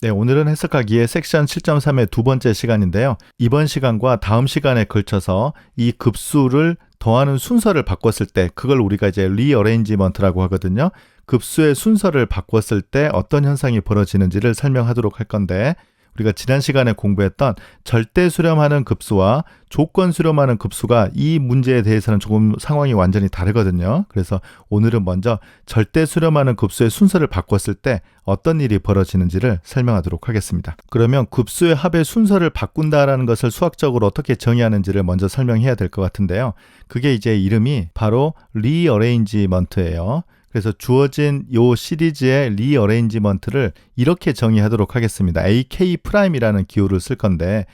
네, 오늘은 해석하기의 섹션 7.3의 두 번째 시간인데요. 이번 시간과 다음 시간에 걸쳐서 이 급수를 더하는 순서를 바꿨을 때 그걸 우리가 이제 리어레인지먼트라고 하거든요. 급수의 순서를 바꿨을 때 어떤 현상이 벌어지는지를 설명하도록 할 건데 우리가 지난 시간에 공부했던 절대 수렴하는 급수와 조건 수렴하는 급수가 이 문제에 대해서는 조금 상황이 완전히 다르거든요. 그래서 오늘은 먼저 절대 수렴하는 급수의 순서를 바꿨을 때 어떤 일이 벌어지는지를 설명하도록 하겠습니다. 그러면 급수의 합의 순서를 바꾼다라는 것을 수학적으로 어떻게 정의하는지를 먼저 설명해야 될 것 같은데요. 그게 이제 이름이 바로 리어레인지먼트예요. 그래서 주어진 요 시리즈의 리어레인지먼트를 이렇게 정의하도록 하겠습니다. AK'이라는 기호를 쓸 건데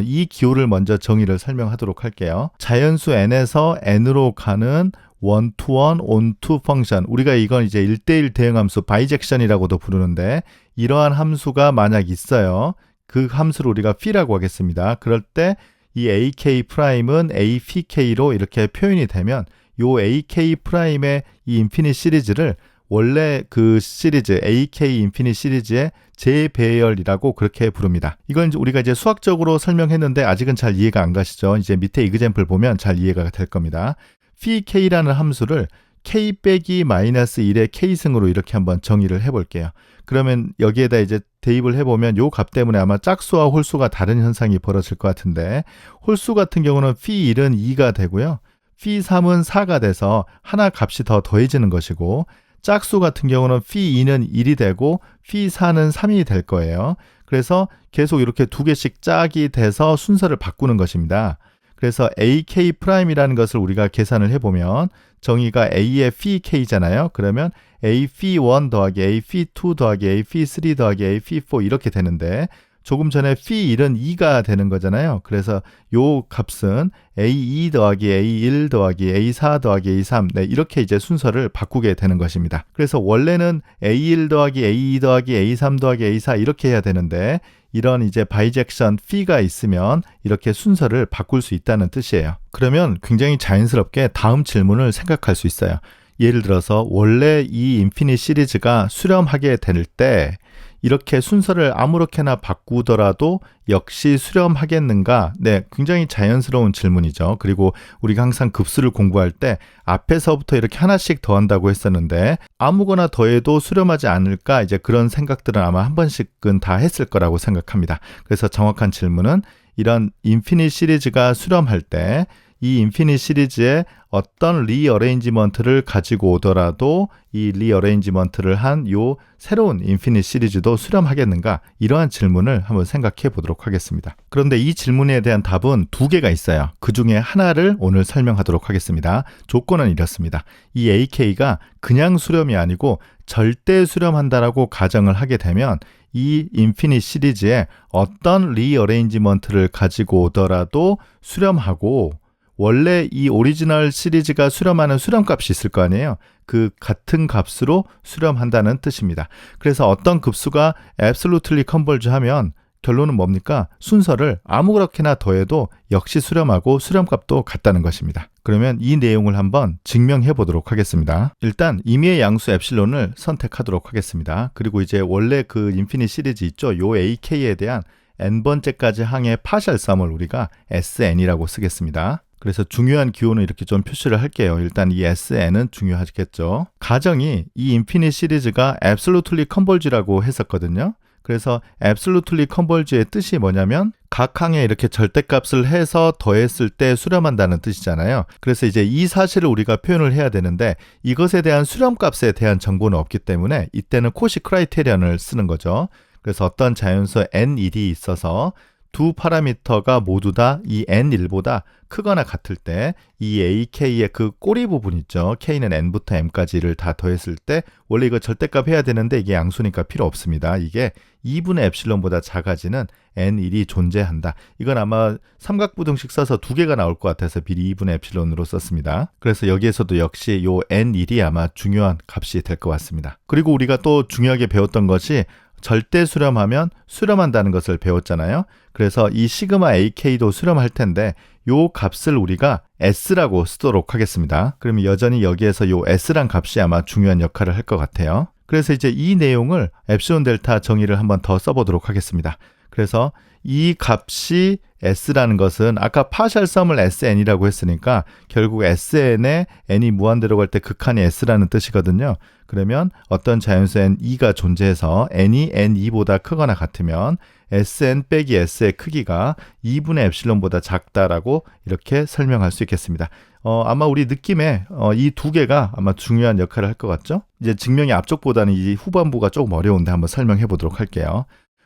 이 기호를 먼저 정의를 설명하도록 할게요. 자연수 n에서 n으로 가는 원투원 온투 펑션, 우리가 이건 이제 1대1 대응함수 바이젝션이라고도 부르는데 이러한 함수가 만약 있어요. 그 함수를 우리가 p라고 하겠습니다. 그럴 때 이 AK'은 APK로 이렇게 표현이 되면 요 AK'의 이 인피니트 시리즈를 원래 그 시리즈 AK 인피니트 시리즈의 재배열이라고 그렇게 부릅니다. 이건 우리가 이제 수학적으로 설명했는데 아직은 잘 이해가 안 가시죠? 이제 밑에 이그젬플 보면 잘 이해가 될 겁니다. pK라는 함수를 k 빼기 마이너스 1의 k승으로 이렇게 한번 정의를 해볼게요. 그러면 여기에다 이제 대입을 해보면 요 값 때문에 아마 짝수와 홀수가 다른 현상이 벌어질 것 같은데 홀수 같은 경우는 phi1은 2가 되고요. phi3은 4가 돼서 하나 값이 더 더해지는 것이고 짝수 같은 경우는 phi2는 1이 되고 phi4는 3이 될 거예요. 그래서 계속 이렇게 두 개씩 짝이 돼서 순서를 바꾸는 것입니다. 그래서 AK'이라는 것을 우리가 계산을 해보면 정의가 A의 pK잖아요. 그러면 A phi1 더하기 A phi2 더하기 A phi3 더하기 A phi4 이렇게 되는데 조금 전에 phi1은 2가 되는 거잖아요. 그래서 요 값은 A2 더하기 A1 더하기 A4 더하기 A3 네, 이렇게 이제 순서를 바꾸게 되는 것입니다. 그래서 원래는 A1 더하기 A2 더하기 A3 더하기 A4 이렇게 해야 되는데 이런 이제 바이젝션 p가 있으면 이렇게 순서를 바꿀 수 있다는 뜻이에요. 그러면 굉장히 자연스럽게 다음 질문을 생각할 수 있어요. 예를 들어서 원래 이 인피니트 시리즈가 수렴하게 될 때 이렇게 순서를 아무렇게나 바꾸더라도 역시 수렴하겠는가? 네, 굉장히 자연스러운 질문이죠. 그리고 우리가 항상 급수를 공부할 때 앞에서부터 이렇게 하나씩 더한다고 했었는데 아무거나 더해도 수렴하지 않을까? 이제 그런 생각들은 아마 한 번씩은 다 했을 거라고 생각합니다. 그래서 정확한 질문은 이런 인피니트 시리즈가 수렴할 때 이 인피니트 시리즈에 어떤 리어레인지먼트를 가지고 오더라도 이 리어레인지먼트를 한 요 새로운 인피니트 시리즈도 수렴하겠는가? 이러한 질문을 한번 생각해 보도록 하겠습니다. 그런데 이 질문에 대한 답은 두 개가 있어요. 그 중에 하나를 오늘 설명하도록 하겠습니다. 조건은 이렇습니다. 이 AK가 그냥 수렴이 아니고 절대 수렴한다라고 가정을 하게 되면 이 인피니트 시리즈에 어떤 리어레인지먼트를 가지고 오더라도 수렴하고 원래 이 오리지널 시리즈가 수렴하는 수렴값이 있을 거 아니에요. 그 같은 값으로 수렴한다는 뜻입니다. 그래서 어떤 급수가 absolutely converge 하면 결론은 뭡니까? 순서를 아무렇게나 더해도 역시 수렴하고 수렴값도 같다는 것입니다. 그러면 이 내용을 한번 증명해 보도록 하겠습니다. 일단 임의의 양수 엡실론을 선택하도록 하겠습니다. 그리고 이제 원래 그 인피니트 시리즈 있죠? 요 AK에 대한 n번째까지 항의 파셜 썸을 우리가 SN이라고 쓰겠습니다. 그래서 중요한 기호는 이렇게 좀 표시를 할게요. 일단 이 SN은 중요하겠죠. 가정이 이 인피니트 시리즈가 absolutely converge라고 했었거든요. 그래서 absolutely converge의 뜻이 뭐냐면 각 항에 이렇게 절대값을 해서 더했을 때 수렴한다는 뜻이잖아요. 그래서 이제 이 사실을 우리가 표현을 해야 되는데 이것에 대한 수렴값에 대한 정보는 없기 때문에 이때는 코시 크라이테리언을 쓰는 거죠. 그래서 어떤 자연수 N1이 있어서 두 파라미터가 모두 다 이 N1보다 크거나 같을 때 이 AK의 그 꼬리 부분 있죠. K는 N부터 M까지를 다 더했을 때 원래 이거 절대값 해야 되는데 이게 양수니까 필요 없습니다. 이게 2분의 엡실론보다 작아지는 N1이 존재한다. 이건 아마 삼각부등식 써서 두 개가 나올 것 같아서 미리 2분의 엡실론으로 썼습니다. 그래서 여기에서도 역시 요 N1이 아마 중요한 값이 될 것 같습니다. 그리고 우리가 또 중요하게 배웠던 것이 절대 수렴하면 수렴한다는 것을 배웠잖아요. 그래서 이 시그마 AK도 수렴할 텐데 요 값을 우리가 S라고 쓰도록 하겠습니다. 그러면 여전히 여기에서 요 S란 값이 아마 중요한 역할을 할 것 같아요. 그래서 이제 이 내용을 엡실론 델타 정의를 한번 더 써보도록 하겠습니다. 그래서 이 값이 s라는 것은 아까 파셜 썸을 sn이라고 했으니까 결국 sn에 n이 무한대로 갈 때 극한이 s라는 뜻이거든요. 그러면 어떤 자연수 n2가 존재해서 n이 n2보다 크거나 같으면 sn 빼기 s의 크기가 2분의 엡실론보다 작다라고 이렇게 설명할 수 있겠습니다. 아마 우리 느낌에 이 두 개가 아마 중요한 역할을 할 것 같죠? 이제 증명이 앞쪽보다는 이 후반부가 조금 어려운데 한번 설명해 보도록 할게요.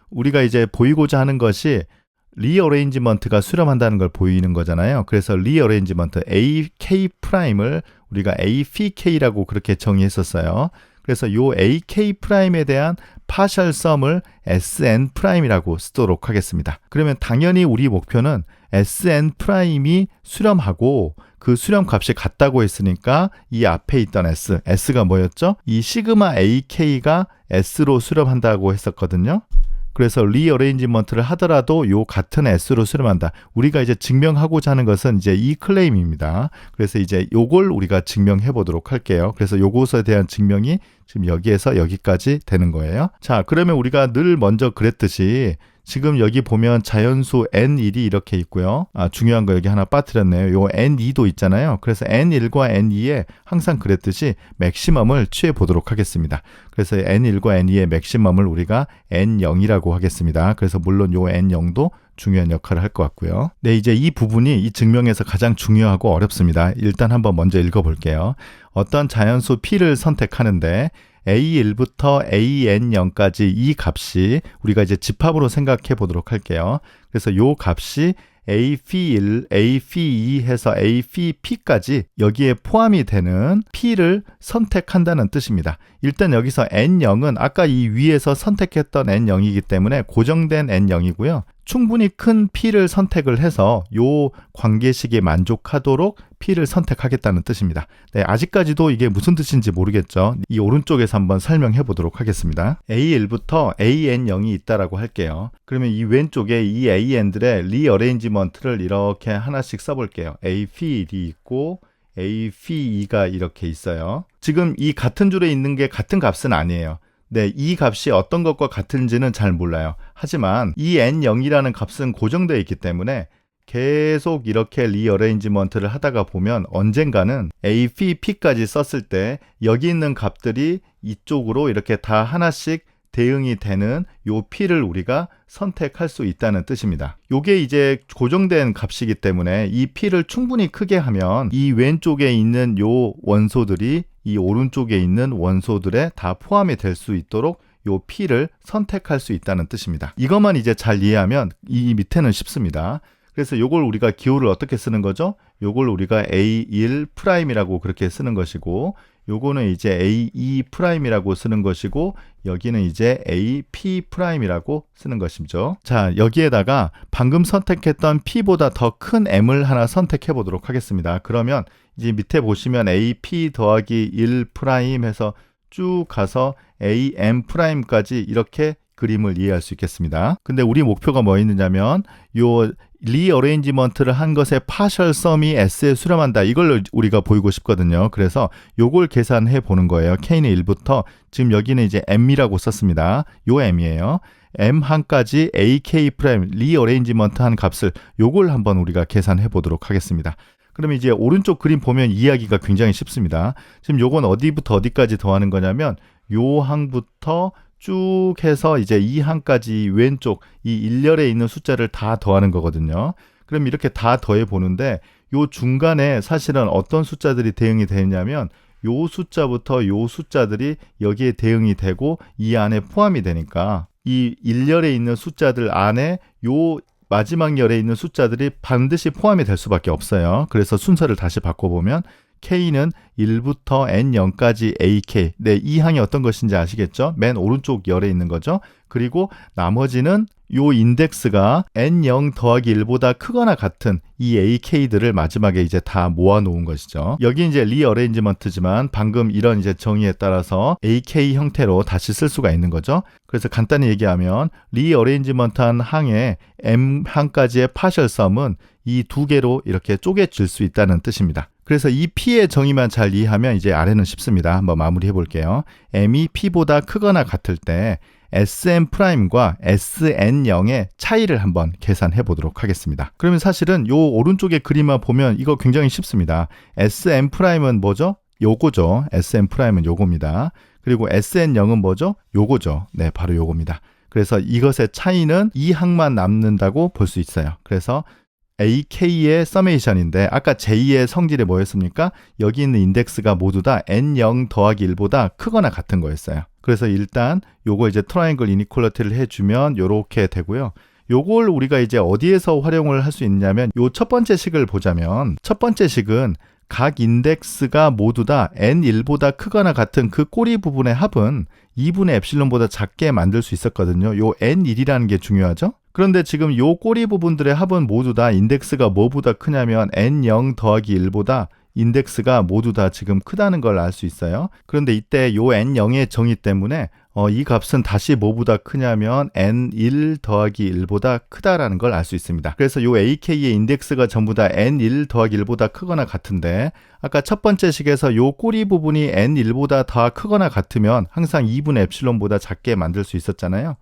우리가 이제 보이고자 하는 것이 리어레인지먼트가 수렴한다는 걸 보이는 거잖아요. 그래서 리어레인지먼트 AK''을 우리가 APK라고 그렇게 정의했었어요. 그래서 요 AK'에 대한 파셜 썸을 SN'이라고 쓰도록 하겠습니다. 그러면 당연히 우리 목표는 SN'이 수렴하고 그 수렴 값이 같다고 했으니까 이 앞에 있던 S가 뭐였죠? 이 시그마 AK가 S로 수렴한다고 했었거든요. 그래서 리어레인지먼트를 하더라도 요 같은 S로 수렴한다. 우리가 이제 증명하고자 하는 것은 이제 이 클레임입니다. 그래서 이제 요걸 우리가 증명해 보도록 할게요. 그래서 요것에 대한 증명이 지금 여기에서 여기까지 되는 거예요. 자, 그러면 우리가 늘 먼저 그랬듯이 지금 여기 보면 자연수 N1이 이렇게 있고요. 중요한 거 여기 하나 빠뜨렸네요. 요 N2도 있잖아요. 그래서 N1과 N2에 항상 그랬듯이 맥시멈을 취해 보도록 하겠습니다. 그래서 N1과 N2의 맥시멈을 우리가 N0이라고 하겠습니다. 그래서 물론 요 N0도 중요한 역할을 할 것 같고요. 네, 이제 이 부분이 이 증명에서 가장 중요하고 어렵습니다. 일단 한번 먼저 읽어볼게요. 어떤 자연수 P를 선택하는데 A1부터 AN0까지 이 값이 우리가 이제 집합으로 생각해 보도록 할게요. 그래서 요 값이 AP1, AP2 해서 APP까지 여기에 포함이 되는 P를 선택한다는 뜻입니다. 일단 여기서 N0은 아까 이 위에서 선택했던 N0이기 때문에 고정된 N0이고요. 충분히 큰 P를 선택을 해서 요 관계식에 만족하도록 P를 선택하겠다는 뜻입니다. 네, 아직까지도 이게 무슨 뜻인지 모르겠죠. 이 오른쪽에서 한번 설명해 보도록 하겠습니다. A1부터 AN0이 있다라고 할게요. 그러면 이 왼쪽에 이 AN들의 리어레인지먼트를 이렇게 하나씩 써볼게요. AP1이 있고 AP2가 이렇게 있어요. 지금 이 같은 줄에 있는 게 같은 값은 아니에요. 네, 이 값이 어떤 것과 같은지는 잘 몰라요. 하지만 이 N0이라는 값은 고정되어 있기 때문에 계속 이렇게 리어레인지먼트를 하다가 보면 언젠가는 APP까지 썼을 때 여기 있는 값들이 이쪽으로 이렇게 다 하나씩 대응이 되는 요 P를 우리가 선택할 수 있다는 뜻입니다. 요게 이제 고정된 값이기 때문에 이 P를 충분히 크게 하면 이 왼쪽에 있는 요 원소들이 이 오른쪽에 있는 원소들에 다 포함이 될 수 있도록 요 P를 선택할 수 있다는 뜻입니다. 이것만 이제 잘 이해하면 이 밑에는 쉽습니다. 그래서 요걸 우리가 기호를 어떻게 쓰는 거죠? 요걸 우리가 A1'이라고 그렇게 쓰는 것이고 요거는 이제 A2'이라고 쓰는 것이고 여기는 이제 AP'이라고 쓰는 것이죠. 자, 여기에다가 방금 선택했던 P보다 더 큰 M을 하나 선택해 보도록 하겠습니다. 그러면 이제 밑에 보시면 AP 더하기 1' 해서 쭉 가서 AM'까지 이렇게 그림을 이해할 수 있겠습니다. 근데 우리 목표가 뭐 있느냐면 요 리어레인지먼트를 한 것의 파셜 썸이 S에 수렴한다. 이걸 우리가 보이고 싶거든요. 그래서 요걸 계산해 보는 거예요. K는 1부터 지금 여기는 이제 M이라고 썼습니다. 요 M이에요. M1까지 AK' 리어레인지먼트 한 값을 요걸 한번 우리가 계산해 보도록 하겠습니다. 그러면 이제 오른쪽 그림 보면 이해하기가 굉장히 쉽습니다. 지금 요건 어디부터 어디까지 더하는 거냐면 요 항부터 쭉 해서 이제 이 항까지 왼쪽 이 일렬에 있는 숫자를 다 더하는 거거든요. 그럼 이렇게 다 더해 보는데 요 중간에 사실은 어떤 숫자들이 대응이 되냐면 요 숫자부터 요 숫자들이 여기에 대응이 되고 이 안에 포함이 되니까 이 일렬에 있는 숫자들 안에 요 마지막 열에 있는 숫자들이 반드시 포함이 될 수밖에 없어요. 그래서 순서를 다시 바꿔보면 K는 1부터 N0까지 AK. 네, 이 항이 어떤 것인지 아시겠죠? 맨 오른쪽 열에 있는 거죠. 그리고 나머지는 요 인덱스가 N0 더하기 1보다 크거나 같은 이 AK들을 마지막에 이제 다 모아 놓은 것이죠. 여기 이제 리어레인지먼트지만 방금 이런 이제 정의에 따라서 AK 형태로 다시 쓸 수가 있는 거죠. 그래서 간단히 얘기하면 리어레인지먼트한 항의 M 항까지의 파셜 썸은 이 두 개로 이렇게 쪼개질 수 있다는 뜻입니다. 그래서 이 P의 정의만 잘 이해하면 이제 아래는 쉽습니다. 한번 마무리해 볼게요. M이 P보다 크거나 같을 때 Sm''과 Sn'0의 차이를 한번 계산해 보도록 하겠습니다. 그러면 사실은 요 오른쪽의 그림만 보면 이거 굉장히 쉽습니다. Sm''은 뭐죠? 요거죠. Sm''은 요겁니다. 그리고 Sn'0은 뭐죠? 요거죠. 네, 바로 요겁니다. 그래서 이것의 차이는 이 항만 남는다고 볼 수 있어요. 그래서 AK의 서메이션인데 아까 J의 성질이 뭐였습니까? 여기 있는 인덱스가 모두 다 N0 더하기 1보다 크거나 같은 거였어요. 그래서 일단 요거 이제 트라이앵글 이니퀄리티를 해주면 요렇게 되고요. 요걸 우리가 이제 어디에서 활용을 할 수 있냐면 요 첫 번째 식을 보자면 첫 번째 식은 각 인덱스가 모두 다 N1보다 크거나 같은 그 꼬리 부분의 합은 2분의 엡실론보다 작게 만들 수 있었거든요. 요 N1이라는 게 중요하죠. 그런데 지금 요 꼬리 부분들의 합은 모두 다 인덱스가 뭐보다 크냐면 N0 더하기 1보다 인덱스가 모두 다 지금 크다는 걸 알 수 있어요. 그런데 이때 요 N0의 정의 때문에 이 값은 다시 뭐보다 크냐면 N1 더하기 1보다 크다라는 걸 알 수 있습니다. 그래서 요 AK의 인덱스가 전부 다 N1 더하기 1보다 크거나 같은데 아까 첫 번째 식에서 요 꼬리 부분이 N1보다 더 크거나 같으면 항상 2분의 엡실론보다 작게 만들 수 있었잖아요.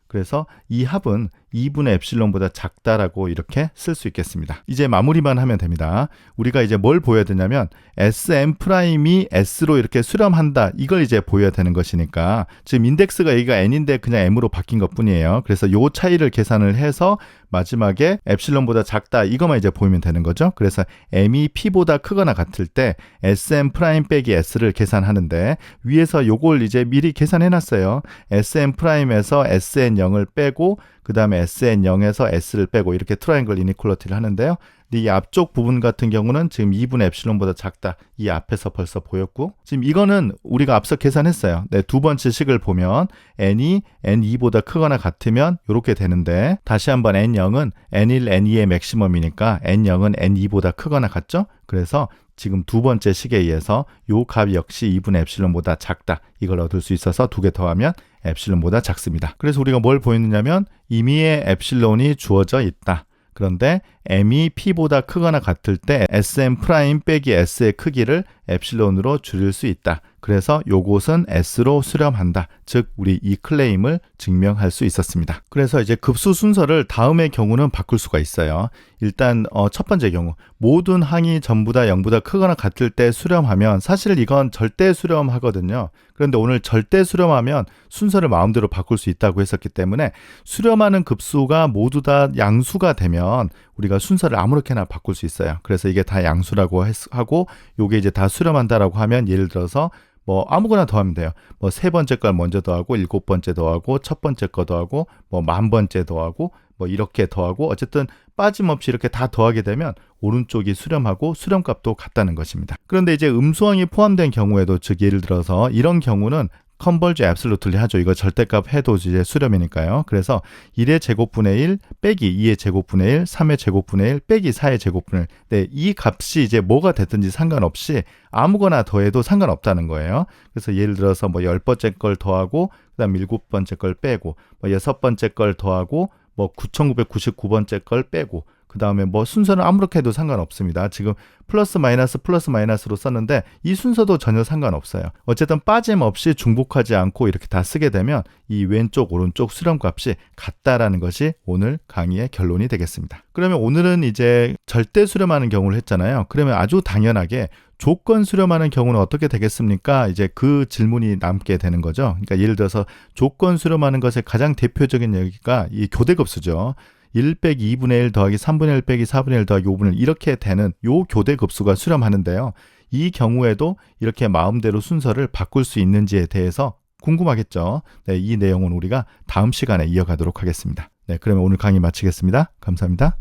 그래서 이 합은 2분의 엡실론보다 작다라고 이렇게 쓸 수 있겠습니다. 이제 마무리만 하면 됩니다. 우리가 이제 뭘 보여야 되냐면 Sm''이 S로 이렇게 수렴한다. 이걸 이제 보여야 되는 것이니까 지금 인덱스가 여기가 N인데 그냥 M으로 바뀐 것 뿐이에요. 그래서 요 차이를 계산을 해서 마지막에 엡실론보다 작다. 이것만 이제 보이면 되는 거죠. 그래서 M이 P보다 크거나 같을 때 Sm' 빼기 S를 계산하는데 위에서 요걸 이제 미리 계산해 놨어요. Sm''에서 Sn'0을 빼고 그 다음에 Sn'0에서 S를 빼고 이렇게 트라이앵글 이니퀄리티를 하는데요. 근데 이 앞쪽 부분 같은 경우는 지금 2분의 엡실론보다 작다. 이 앞에서 벌써 보였고 지금 이거는 우리가 앞서 계산했어요. 네, 두 번째 식을 보면 n이 n2보다 크거나 같으면 이렇게 되는데 다시 한번 n0은 n1, n2의 맥시멈이니까 n0은 n2보다 크거나 같죠? 그래서 지금 두 번째 식에 의해서 요 값 역시 2분의 엡실론보다 작다. 이걸 얻을 수 있어서 두 개 더하면 엡실론보다 작습니다. 그래서 우리가 뭘 보였느냐면 임의의 엡실론이 주어져 있다. 그런데 m이 p보다 크거나 같을 때 Sm' 빼기 S의 크기를 엡실론으로 줄일 수 있다. 그래서 요것은 S로 수렴한다. 즉 우리 이 클레임을 증명할 수 있었습니다. 그래서 이제 급수 순서를 다음의 경우는 바꿀 수가 있어요. 일단 첫 번째 경우 모든 항이 전부 다 0보다 크거나 같을 때 수렴하면 사실 이건 절대 수렴하거든요. 그런데 오늘 절대 수렴하면 순서를 마음대로 바꿀 수 있다고 했었기 때문에 수렴하는 급수가 모두 다 양수가 되면 우리가 순서를 아무렇게나 바꿀 수 있어요. 그래서 이게 다 양수라고 하고 요게 이제 다 수렴한다라고 하면 예를 들어서 뭐 아무거나 더하면 돼요. 뭐 세 번째 걸 먼저 더하고 일곱 번째 더하고 첫 번째 거 더하고 뭐 만 번째 더하고 뭐 이렇게 더하고 어쨌든 빠짐없이 이렇게 다 더하게 되면 오른쪽이 수렴하고 수렴값도 같다는 것입니다. 그런데 이제 음수항이 포함된 경우에도 즉 예를 들어서 이런 경우는 컨버지 앱솔루틀리 하죠. 이거 절대값 해도 이제 수렴이니까요. 그래서 1의 제곱분의 1 빼기 2의 제곱분의 1, 3의 제곱분의 1 빼기 4의 제곱분의 1. 네, 이 값이 이제 뭐가 됐든지 상관없이 아무거나 더해도 상관없다는 거예요. 그래서 예를 들어서 뭐 10번째 걸 더하고 그다음 7번째 걸 빼고 뭐 6번째 걸 더하고 뭐 9999번째 걸 빼고 그 다음에 뭐 순서는 아무렇게 해도 상관없습니다. 지금 플러스 마이너스로 썼는데 이 순서도 전혀 상관없어요. 어쨌든 빠짐없이 중복하지 않고 이렇게 다 쓰게 되면 이 왼쪽 오른쪽 수렴값이 같다라는 것이 오늘 강의의 결론이 되겠습니다. 그러면 오늘은 이제 절대 수렴하는 경우를 했잖아요. 그러면 아주 당연하게 조건 수렴하는 경우는 어떻게 되겠습니까? 이제 그 질문이 남게 되는 거죠. 그러니까 예를 들어서 조건 수렴하는 것의 가장 대표적인 얘기가 이 교대급수죠. 1 빼기 2분의 1 더하기 3분의 1 빼기 4분의 1 더하기 5분의 1 이렇게 되는 요 교대급수가 수렴하는데요. 이 경우에도 이렇게 마음대로 순서를 바꿀 수 있는지에 대해서 궁금하겠죠. 네, 이 내용은 우리가 다음 시간에 이어가도록 하겠습니다. 네, 그러면 오늘 강의 마치겠습니다. 감사합니다.